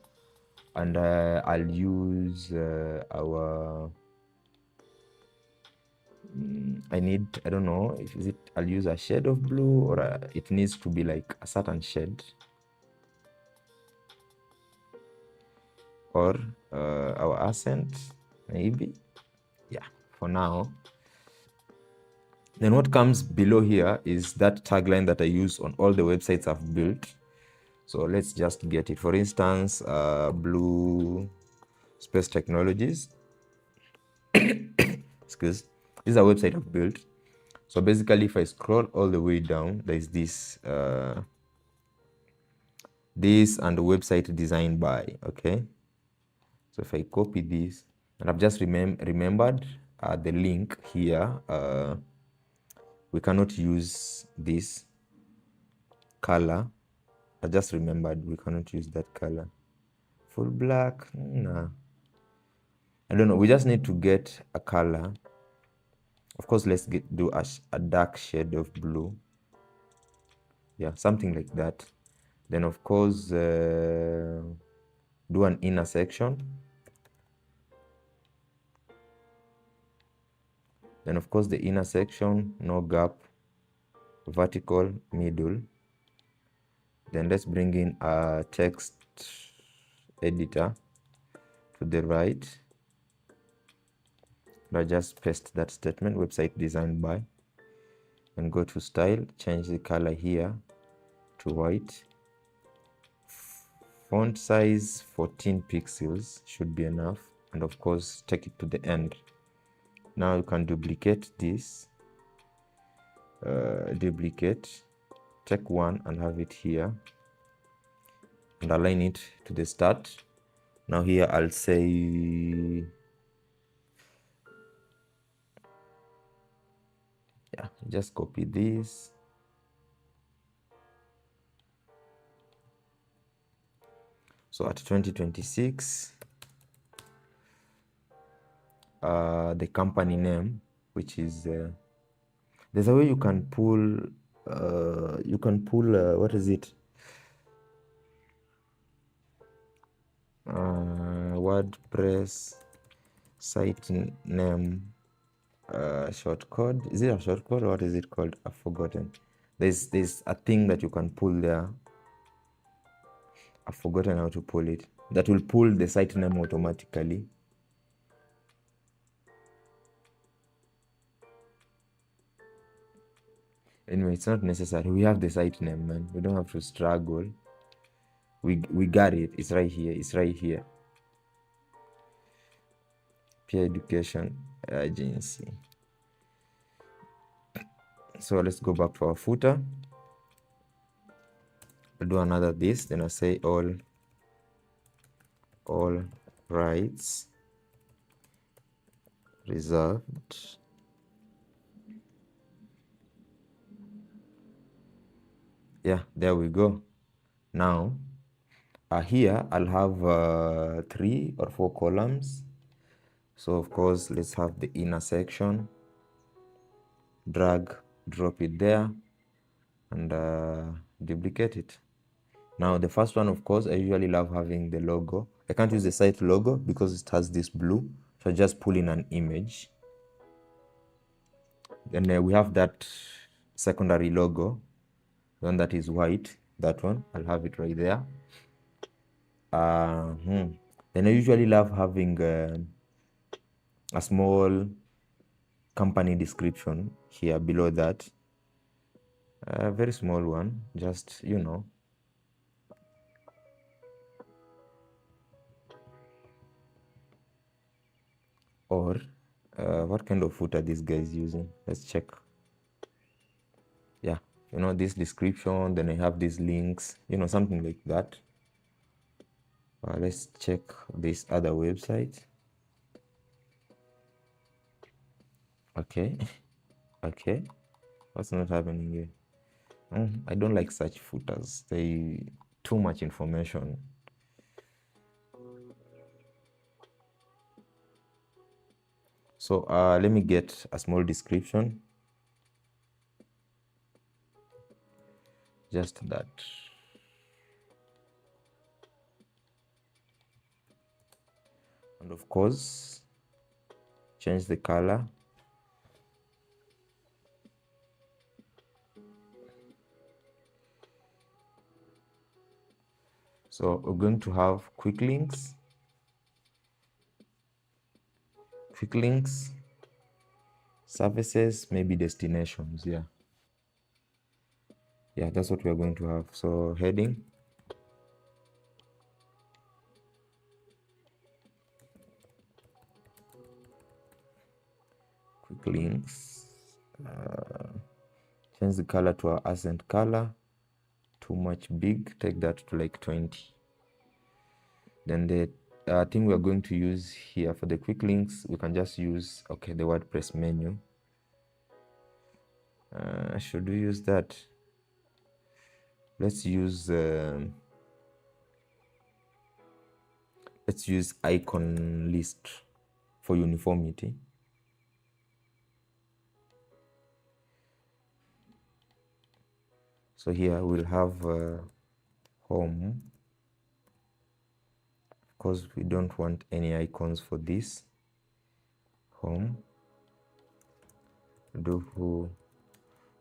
And I'll use our... I don't know, I'll use a shade of blue, or it needs to be like a certain shade. Or our accent, maybe. Yeah, for now. Then what comes below here is that tagline that I use on all the websites I've built. So let's just get it. For instance, Blue Space Technologies. Excuse. This is a website I've built. So basically, if I scroll all the way down, there's this this and the website designed by, okay? So if I copy this, and I've just remembered the link here, we cannot use this color. I just remembered we cannot use that color. Full black, nah. I don't know, we just need to get a color. Of course, let's do a dark shade of blue. Yeah, something like that. Then of course, do an inner section. Then of course the inner section, no gap, vertical, middle. Then let's bring in a text editor to the right. I just paste that statement, website designed by, and go to style, change the color here to white. Font size 14 pixels should be enough, and of course take it to the end. Now you can duplicate this, take one and have it here and align it to the start. Now here I'll say, yeah, just copy this. So at 2026, the company name, which is, there's a way you can pull, what is it? WordPress site name short code. Is it a short code or what is it called? I've forgotten. There's a thing that you can pull there. I've forgotten how to pull it. That will pull the site name automatically. Anyway, it's not necessary. We have the site name, man. We don't have to struggle. We got it. It's right here. It's right here. Peer Education Agency. So let's go back to our footer. I'll do another this. Then I'll say all rights reserved. Yeah, there we go. Now, here I'll have 3 or 4 columns. So of course, let's have the inner section. Drag, drop it there, and duplicate it. Now the first one, of course, I usually love having the logo. I can't use the site logo because it has this blue, so I just pull in an image. Then we have that secondary logo, the one that is white, that one, I'll have it right there. Then I usually love having a small company description here below that. A very small one, just, you know. Or what kind of footer this guy is using? Let's check. Yeah, you know, this description, then I have these links, you know, something like that. Let's check this other website. Okay. Okay, what's not happening here? I don't like such footers. They too much information. So let me get a small description. Just that. And of course, change the color. So we're going to have quick links, services, maybe destinations. Yeah, that's what we're going to have. So heading, quick links, change the color to our accent color. Too much big, take that to like 20. Then the thing we're going to use here for the quick links, we can just use, okay, the WordPress menu. Should we use that? Let's use icon list for uniformity. So here we'll have home. Of course, we don't want any icons for this. Home. Do who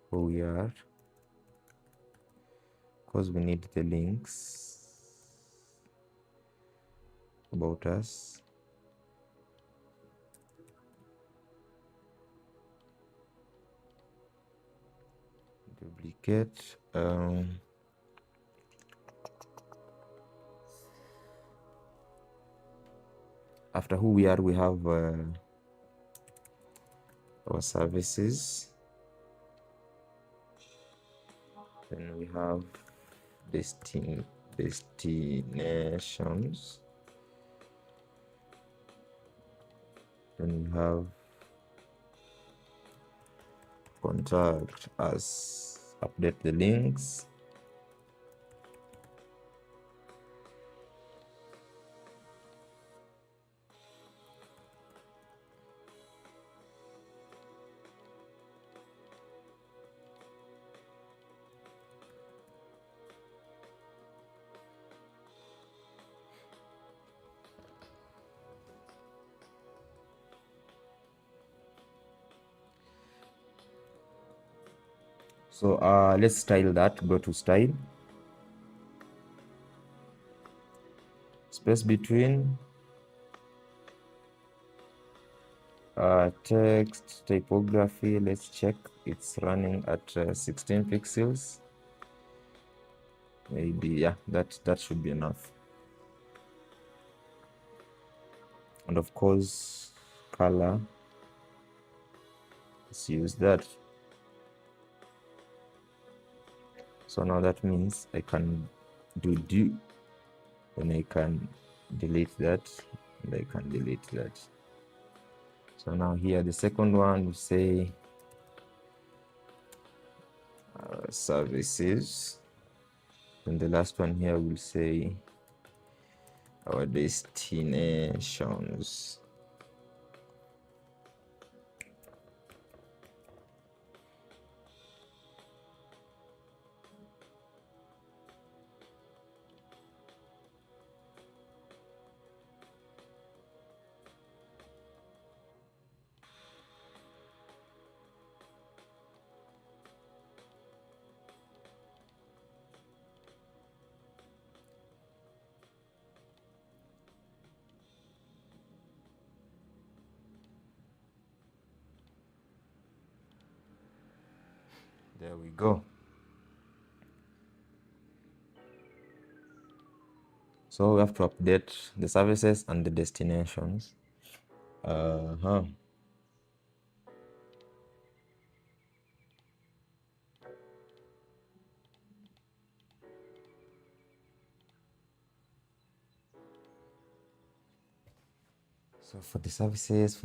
we are. Of course, we need the links about us. Duplicate. After who we are, we have our services. Then we have destinations. Then we have contact us, update the links. So let's style that. Go to style, space between, text typography. Let's check it's running at 16 pixels. Maybe, yeah, that should be enough. And of course, color, let's use that. So now that means I can do, and I can delete that, and I can delete that. So now here, the second one, we say services, and the last one here will say our destinations. There we go. So we have to update the services and the destinations. So for the services,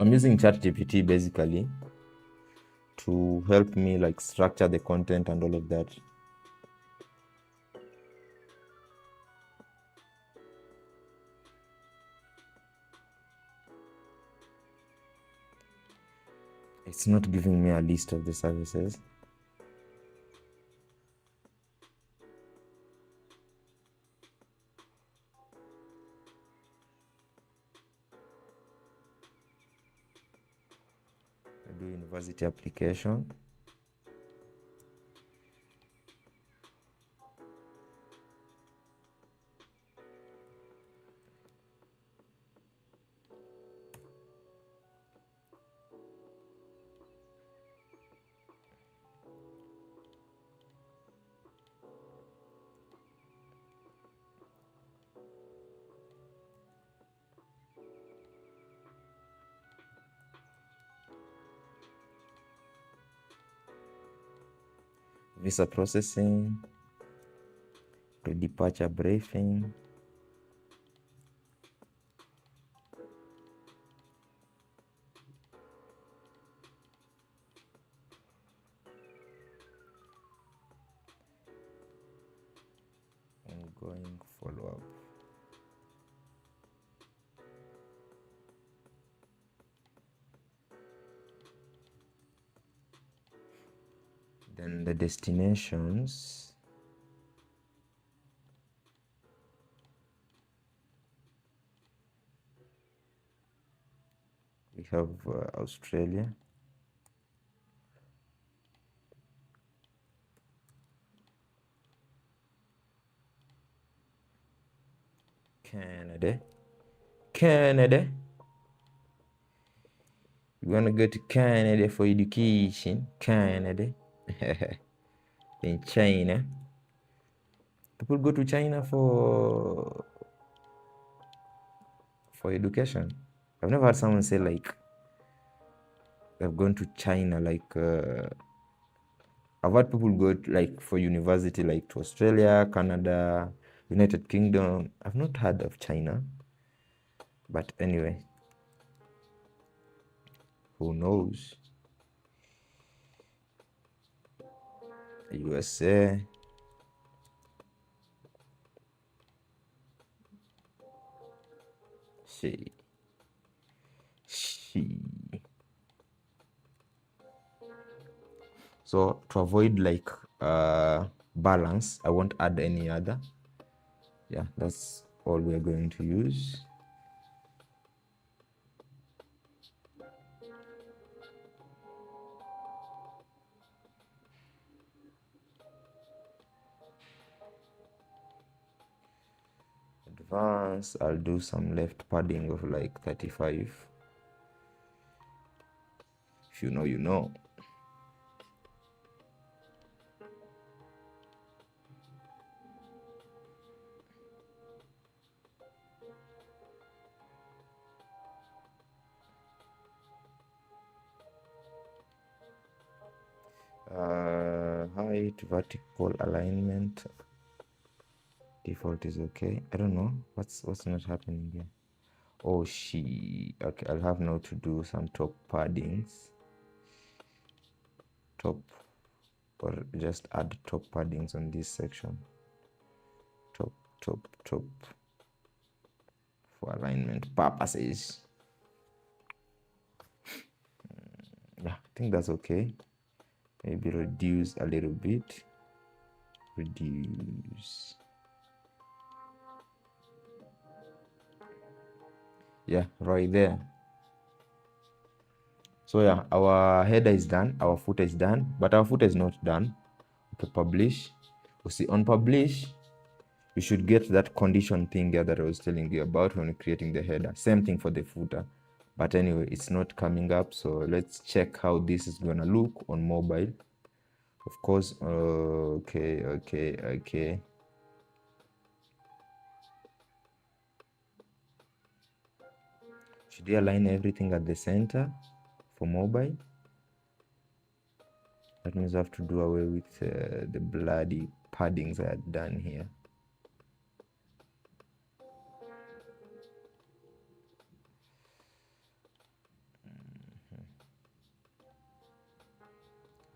So I'm using ChatGPT basically to help me like structure the content and all of that. It's not giving me a list of the services. I do university application. Visa processing, pre-departure briefing. Ongoing follow-up. Then the destinations. We have Australia, Canada. You want to go to Canada for education? Canada. In China. People go to China for for education. I've never heard someone say like they've gone to China. Like I've had people go like for university, like to Australia, Canada, United Kingdom. I've not heard of China, but anyway, who knows? USA. She. So to avoid like balance, I won't add any other. Yeah, that's all we're going to use. Advance, I'll do some left padding of like 35. If you know, you know. Height, vertical alignment, default is okay. I don't know what's not happening here. Oh, okay, I'll have now to do some top paddings, or just add top paddings on this section, top for alignment purposes. Yeah, I think that's okay. Maybe reduce a little bit. Reduce. Yeah, right there. So yeah, our header is done, our footer is done, but our footer is not done. Okay, publish. You see, on publish, you should get that condition thing here that I was telling you about when creating the header. Same thing for the footer. But anyway, it's not coming up. So let's check how this is gonna look on mobile. Of course, okay. Should you align everything at the center for mobile? That means I have to do away with the bloody paddings I had done here.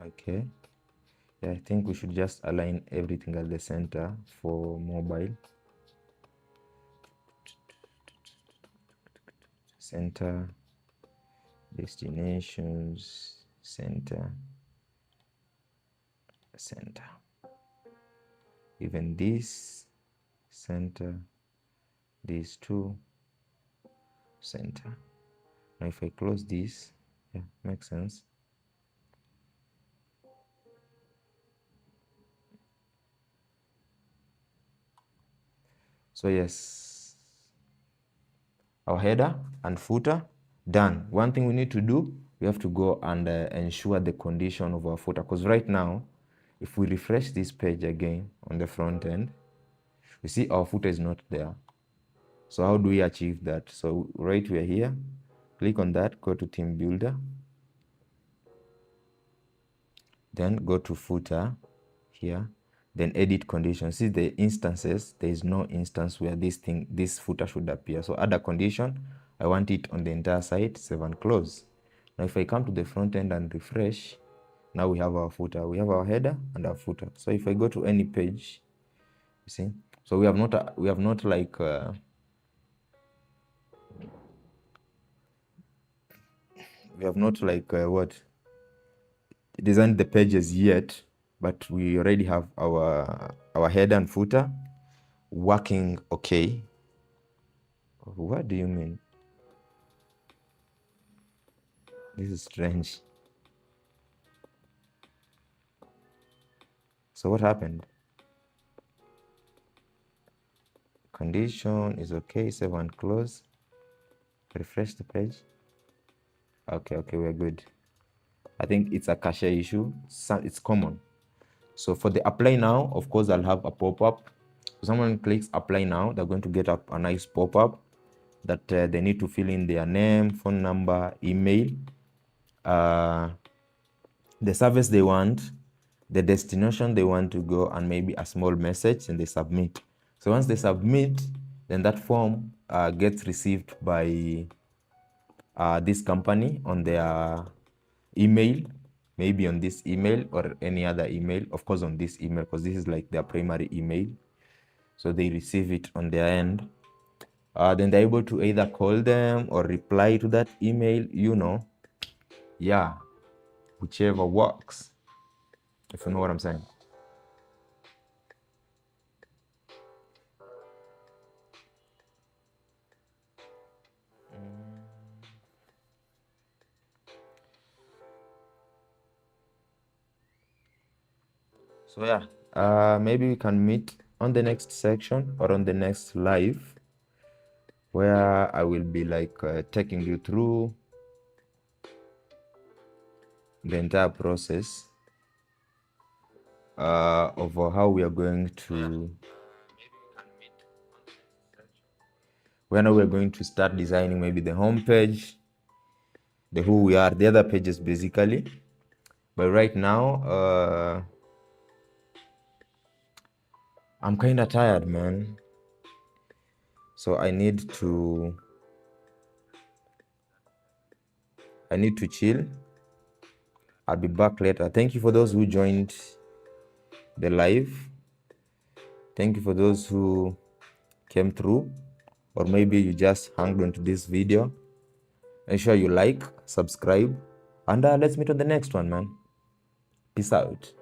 Okay. Yeah, I think we should just align everything at the center for mobile. Center, destinations, center. Even this, center, these two, center. Now if I close this, yeah, makes sense. So yes, our header and footer done. One thing we need to do, we have to go and ensure the condition of our footer, because right now, if we refresh this page again on the front end, you see our footer is not there. So how do we achieve that? So right, we're here, click on that, go to Team Builder, then go to footer here, then edit conditions. See the instances, there is no instance where this footer should appear. So add a condition. I want it on the entire site, save and close. Now if I come to the front end and refresh, now we have our footer, we have our header and our footer. So if I go to any page, you see, so we have not like designed the pages yet, but we already have our header and footer working okay. What do you mean? This is strange. So what happened? Condition is okay, save and close. Refresh the page. Okay, we're good. I think it's a cache issue. It's common. So for the apply now, of course, I'll have a pop-up. If someone clicks apply now, they're going to get up a nice pop-up. that they need to fill in their name, phone number, email, the service they want, the destination they want to go, and maybe a small message, and they submit. So once they submit, then that form gets received by this company on their email, maybe on this email or any other email, of course on this email, because this is like their primary email. So they receive it on their end. Then they're able to either call them or reply to that email, yeah, whichever works, if you know what I'm saying. So yeah, maybe we can meet on the next section or on the next live, where I will be like taking you through the entire process of how we are going to, when we're going to start designing maybe the home page, the who we are, the other pages basically. But right now, I'm kind of tired, man. So I need to chill. I'll be back later. Thank you for those who joined the live. Thank you for those who came through, or maybe you just hung on to this video. Make sure you like, subscribe, and let's meet on the next one, man. Peace out.